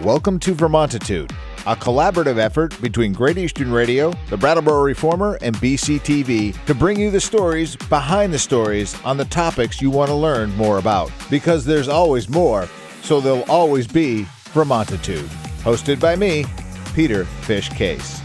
Welcome to Vermontitude, a collaborative effort between Great Eastern Radio, the Brattleboro Reformer, and BCTV to bring you the stories behind the stories on the topics you want to learn more about. Because there's always more, so there'll always be Vermontitude. Hosted by me, Peter Fish Case.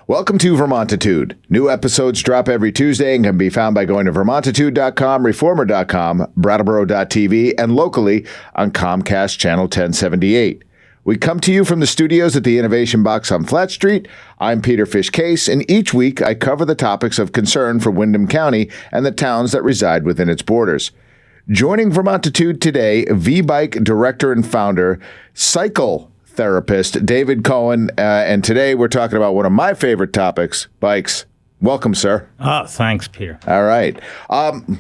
Welcome to Vermontitude. New episodes drop every Tuesday and can be found by going to Vermontitude.com, Reformer.com, Brattleboro.tv, and locally on Comcast Channel 1078. We come to you from the studios at the Innovation Box on Flat Street. I'm Peter Fish Case, and each week I cover the topics of concern for Windham County and the towns that reside within its borders. Joining Vermontitude today, V-Bike director and founder, cycle therapist Dave Cohen, and today we're talking about one of my favorite topics, bikes. Welcome, sir. Oh, thanks, Peter. All right.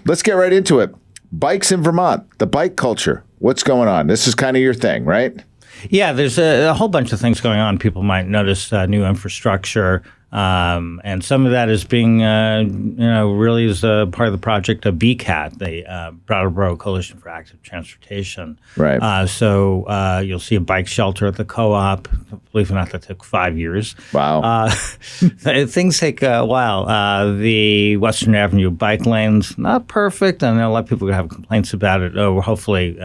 Let's get right into it. Bikes in Vermont, the bike culture. What's going on? This is kind of your thing, right? Yeah, there's a whole bunch of things going on. People might notice new infrastructure, and some of that is being, really is part of the project of BCAT, the Brattleboro Coalition for Active Transportation. Right. So you'll see a bike shelter at the co-op. Believe it or not, that took 5 years. Wow. Things take a while. The Western Avenue bike lanes, not perfect. I know a lot of people have complaints about it. Hopefully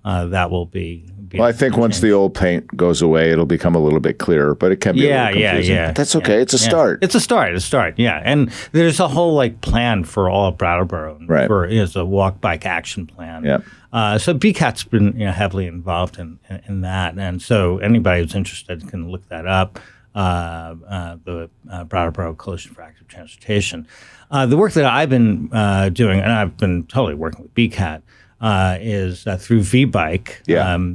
that will be. Well, I think once the old paint goes away, it'll become a little bit clearer, but it can be a little confusing. Yeah. But that's okay. It's a start. It's a start, yeah. And there's a whole plan for all of Brattleboro. Right. It's a walk-bike action plan. Yep. So BCAT's been heavily involved in that. And so anybody who's interested can look that up, the Brattleboro Coalition for Active Transportation. The work that I've been doing, and I've been totally working with BCAT, is through V-Bike,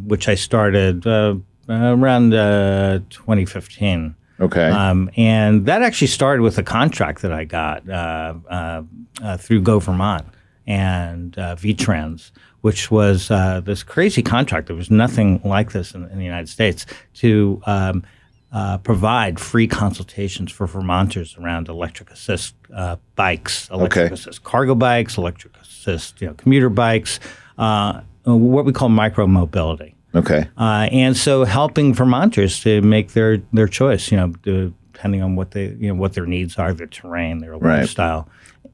which I started around 2015. Okay. And that actually started with a contract that I got through Go Vermont and VTrans, which was this crazy contract. There was nothing like this in the United States to provide free consultations for Vermonters around electric assist bikes, electric assist cargo bikes, electric assist commuter bikes, what we call micro-mobility. Okay. And so helping Vermonters to make their choice, depending on what their needs are, their terrain, their lifestyle.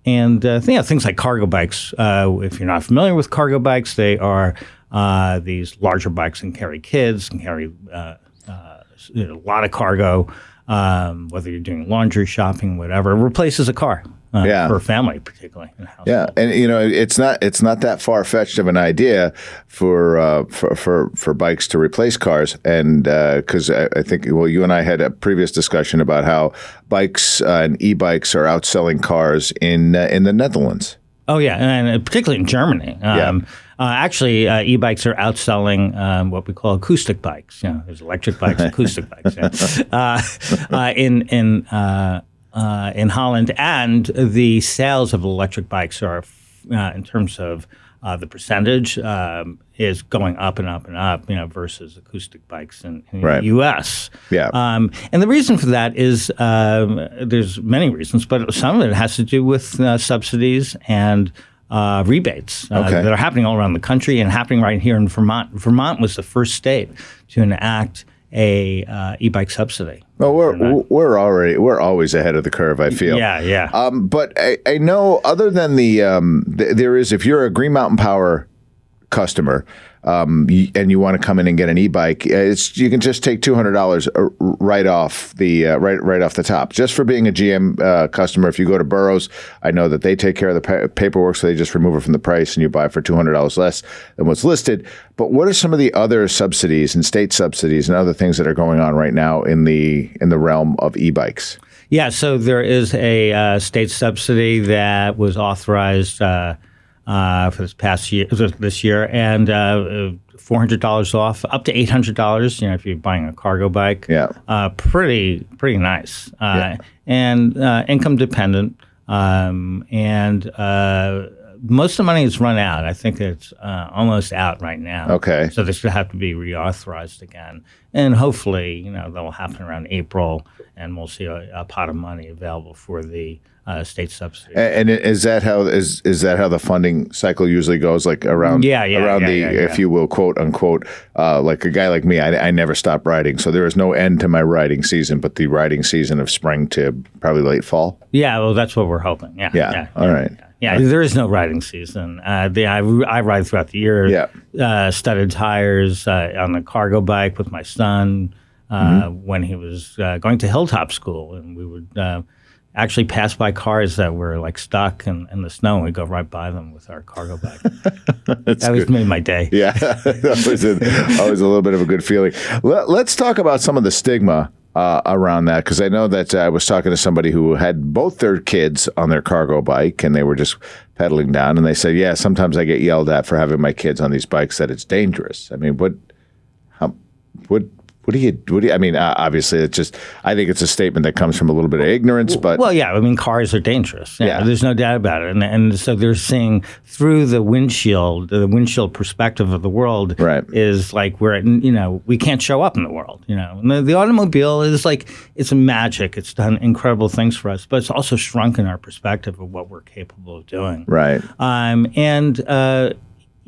And things like cargo bikes, if you're not familiar with cargo bikes, they are these larger bikes that can carry kids, can carry a lot of cargo, whether you're doing laundry, shopping, whatever. It replaces a car for a family, particularly in a house. Yeah, and it's not that far fetched of an idea for bikes to replace cars, and because I think you and I had a previous discussion about how bikes and e-bikes are outselling cars in the Netherlands. Oh yeah, and particularly in Germany. Actually, e-bikes are outselling what we call acoustic bikes. There's electric bikes, acoustic bikes. In Holland, and the sales of electric bikes are, in terms of the percentage, is going up and up and up. Versus acoustic bikes in the U.S. Yeah. And the reason for that is there's many reasons, but some of it has to do with subsidies and rebates that are happening all around the country and happening right here in Vermont. Vermont was the first state to enact a e-bike subsidy. Well, we're always ahead of the curve, I feel. Yeah. But I know other than there is, if you're a Green Mountain Power customer, and you want to come in and get an e-bike, you can just take $200 right off the top, just for being a GM customer. If you go to Burroughs, I know that they take care of the paperwork, so they just remove it from the price, and you buy for $200 less than what's listed. But what are some of the other subsidies and state subsidies and other things that are going on right now in the realm of e-bikes? Yeah, so there is a state subsidy that was authorized for this year, and $400 off, up to $800. If you're buying a cargo bike, pretty nice, and income dependent, and most of the money has run out. I think it's almost out right now. Okay. So this will have to be reauthorized again. And hopefully, that will happen around April, and we'll see a pot of money available for the state subsidy. And is that how the funding cycle usually goes? Like around if you will, quote unquote, like a guy like me, I never stop riding, so there is no end to my riding season, but the riding season of spring to probably late fall. Yeah, well, that's what we're hoping. Yeah. All right. Yeah, there is no riding season. I ride throughout the year. Yeah. Studded tires on the cargo bike with my son when he was going to Hilltop School, and we would actually pass by cars that were like stuck in the snow, and we'd go right by them with our cargo bike. That was made my day. Yeah, that was always a little bit of a good feeling. Let's talk about some of the stigma around that, because I know that I was talking to somebody who had both their kids on their cargo bike, and they were just pedaling down, and they said, yeah, sometimes I get yelled at for having my kids on these bikes, that it's dangerous. I mean, what do you, I mean, obviously it's just, I think it's a statement that comes from a little bit of ignorance, but. Well, yeah, I mean, cars are dangerous. Yeah. There's no doubt about it. And so they're seeing through the windshield perspective of the world is like we can't show up in the world, And the automobile is like, it's a magic. It's done incredible things for us, but it's also shrunken our perspective of what we're capable of doing. Right.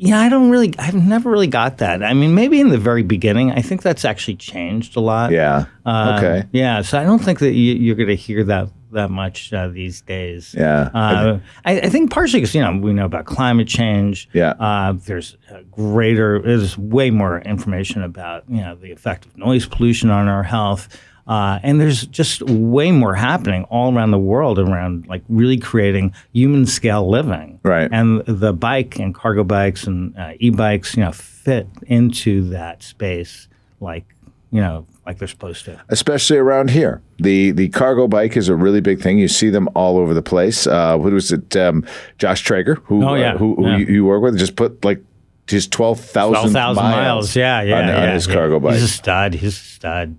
I've never really got that. I mean, maybe in the very beginning, I think that's actually changed a lot. Yeah. Okay. Yeah. So I don't think that you're going to hear that much these days. Yeah. I think partially because, we know about climate change. Yeah. There's way more information about, the effect of noise pollution on our health. And there's just way more happening all around the world around like really creating human scale living. Right. And the bike and cargo bikes and e-bikes, fit into that space like they're supposed to. Especially around here. The cargo bike is a really big thing. You see them all over the place. What was it? Josh Traeger, who you work with, just put like his 12,000 miles on his cargo bike. He's a stud.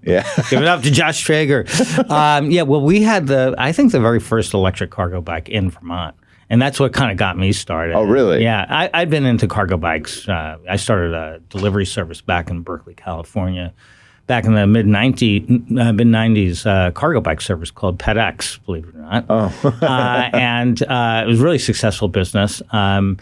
Yeah. Give it up to Josh Traeger. Well, we had I think the very first electric cargo bike in Vermont. And that's what kind of got me started. Oh, really? Yeah. I'd been into cargo bikes. I started a delivery service back in Berkeley, California. Back in the mid-90s, cargo bike service called PetX, believe it or not. Oh. And it was a really successful business. And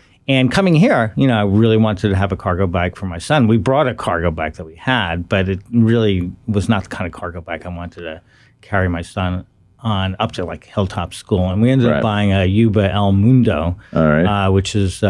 coming here, I really wanted to have a cargo bike for my son. We brought a cargo bike that we had, but it really was not the kind of cargo bike I wanted to carry my son on up to like Hilltop School. And we ended up buying a Yuba El Mundo, which is, they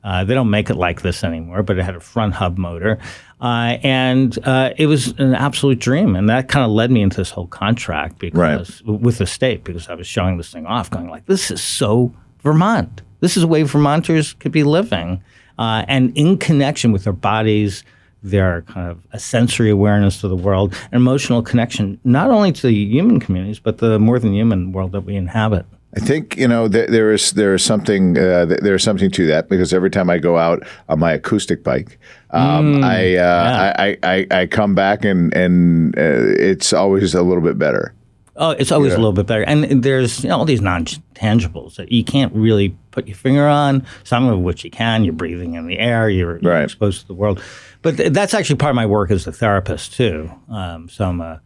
don't make it like this anymore, but it had a front hub motor. And it was an absolute dream. And that kind of led me into this whole contract because with the state, because I was showing this thing off going like, this is so Vermont. This is a way Vermonters could be living and in connection with their bodies, their kind of a sensory awareness to the world, an emotional connection, not only to the human communities, but the more than human world that we inhabit. I think there is something to that, because every time I go out on my acoustic bike, I come back and it's always a little bit better. Oh, it's always a little bit better. And there's all these non-tangibles that you can't really put your finger on, some of which you can. You're breathing in the air, you're exposed to the world. But that's actually part of my work as a therapist, too. So I'm a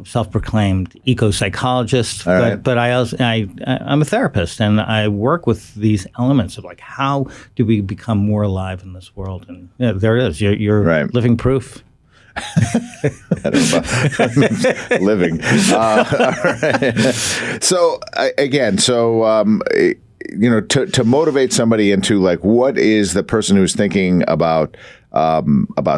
self-proclaimed eco-psychologist, but I'm a therapist, and I work with these elements of like, how do we become more alive in this world? And there it is. You're living proof. Living. All right. So to motivate somebody into like, what is the person who's thinking about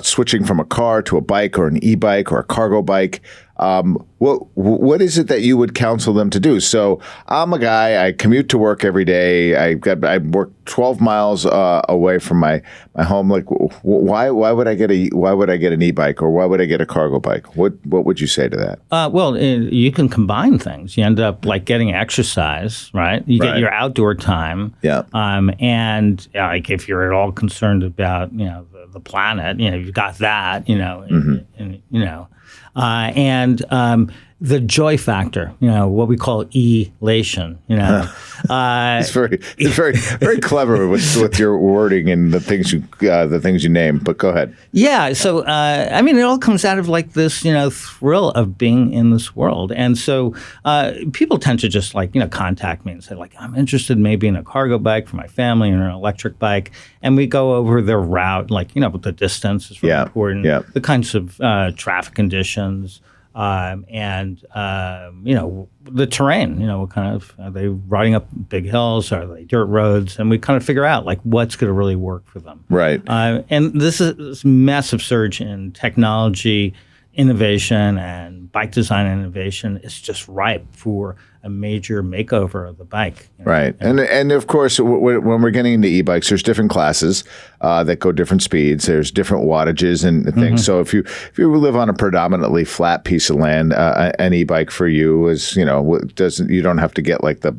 switching from a car to a bike or an e-bike or a cargo bike? What is it that you would counsel them to do? So I'm a guy, I commute to work every day. I work 12 miles away from my home. Like, why would I get an e-bike, or why would I get a cargo bike? What would you say to that? Well, you can combine things. You end up like getting exercise, right? You get your outdoor time. Yeah. And like if you're at all concerned about the planet, you've got that. the joy factor, what we call elation, It's very clever with your wording and the things you name. But go ahead. Yeah. So, it all comes out of like this, thrill of being in this world. And so people tend to just contact me and say like, I'm interested maybe in a cargo bike for my family or an electric bike. And we go over their route, the distance is really important, the kinds of traffic conditions, and the terrain, what kind of, are they riding up big hills? Are they dirt roads? And we kind of figure out what's going to really work for them. Right. And this massive surge in technology, innovation, and bike design innovation is just ripe for a major makeover of the bike. Right. And of course, when we're getting into e-bikes, there's different classes that go different speeds. There's different wattages and things. So if you live on a predominantly flat piece of land, an e-bike for you is, you don't have to get the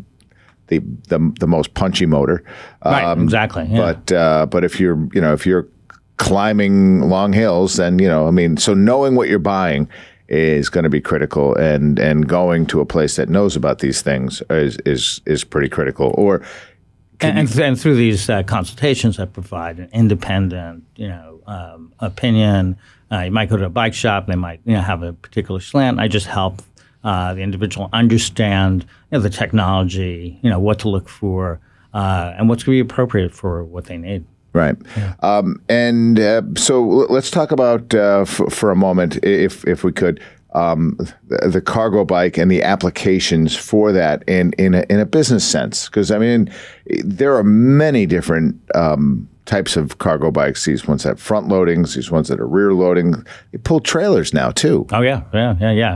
most punchy motor. Right. Exactly. Yeah. But if you're climbing long hills, then, so knowing what you're buying is going to be critical, and going to a place that knows about these things is pretty critical. Or and through these consultations, I provide an independent, opinion. You might go to a bike shop; they might, have a particular slant. I just help the individual understand, the technology, what to look for, and what's going to be appropriate for what they need. Right. Yeah. So let's talk about, for a moment, if we could, the cargo bike and the applications for that in a business sense. Because, there are many different types of cargo bikes. These ones have front loadings, these ones that are rear loading. They pull trailers now, too. Oh, yeah.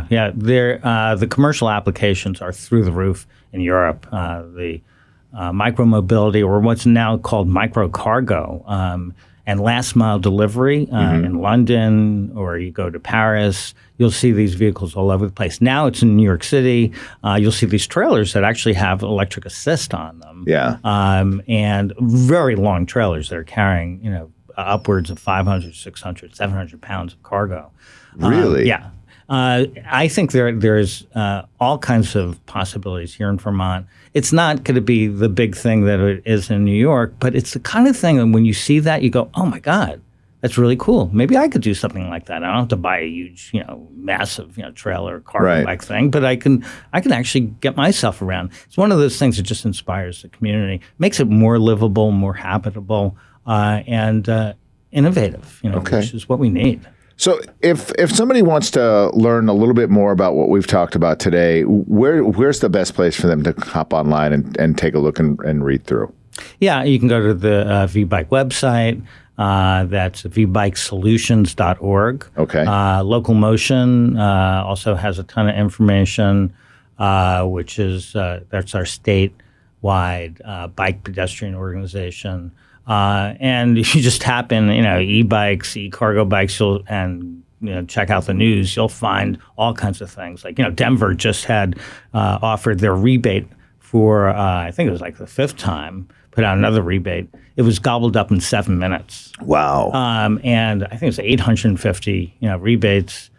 The commercial applications are through the roof in Europe. The micromobility, or what's now called microcargo, and last mile delivery in London, or you go to Paris, you'll see these vehicles all over the place. Now it's in New York City. You'll see these trailers that actually have electric assist on them. Yeah. And very long trailers that are carrying, upwards of 500, 600, 700 pounds of cargo. Really? Yeah. I think there's all kinds of possibilities here in Vermont. It's not going to be the big thing that it is in New York, but it's the kind of thing that when you see that, you go, oh, my God, that's really cool. Maybe I could do something like that. I don't have to buy a huge, massive, trailer cargo bike thing, but I can actually get myself around. It's one of those things that just inspires the community, makes it more livable, more habitable, and innovative, which is what we need. So if somebody wants to learn a little bit more about what we've talked about today, where's the best place for them to hop online and take a look and read through? Yeah, you can go to the V-Bike website. That's vbikesolutions.org. Okay. Local Motion also has a ton of information, which is that's our statewide bike pedestrian organization. And if you just tap in, e-bikes, e-cargo bikes, and check out the news, you'll find all kinds of things. Like, Denver just had offered their rebate for, I think it was the fifth time, put out another rebate. It was gobbled up in 7 minutes. Wow. And I think it was 850, rebates,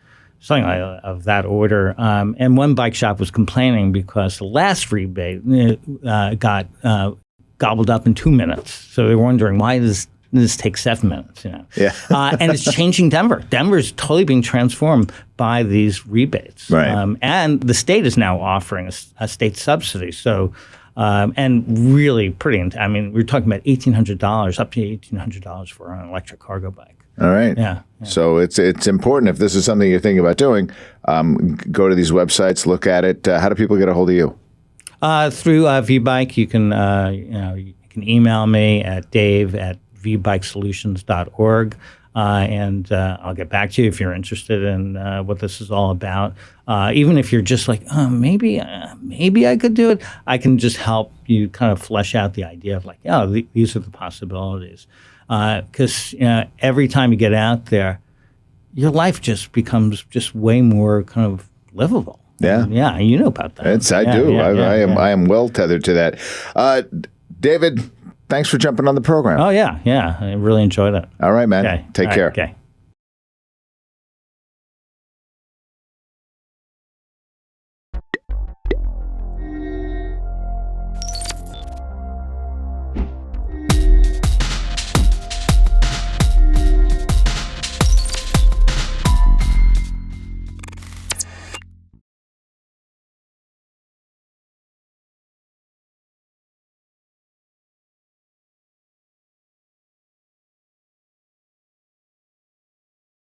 something of that order. And one bike shop was complaining because the last rebate got gobbled up in 2 minutes. So they were wondering, why does this take 7 minutes? Yeah. And it's changing Denver. Denver's totally being transformed by these rebates. Right. And the state is now offering a state subsidy. So, and really pretty, we're talking about $1,800, up to $1,800 for an electric cargo bike. All right. Yeah. So it's important. If this is something you're thinking about doing, go to these websites, look at it. How do people get a hold of you? Through VBike, you can you can email me at dave@vbikesolutions.org, and I'll get back to you if you're interested in what this is all about. Even if you're just like, oh, maybe I could do it, I can just help you kind of flesh out the idea of these are the possibilities. Because every time you get out there, your life just becomes just way more kind of livable. Yeah. Yeah, you know about that. I do. I am well tethered to that. David, thanks for jumping on the program. Oh, yeah. I really enjoyed it. All right, man. Okay. Take care. Okay.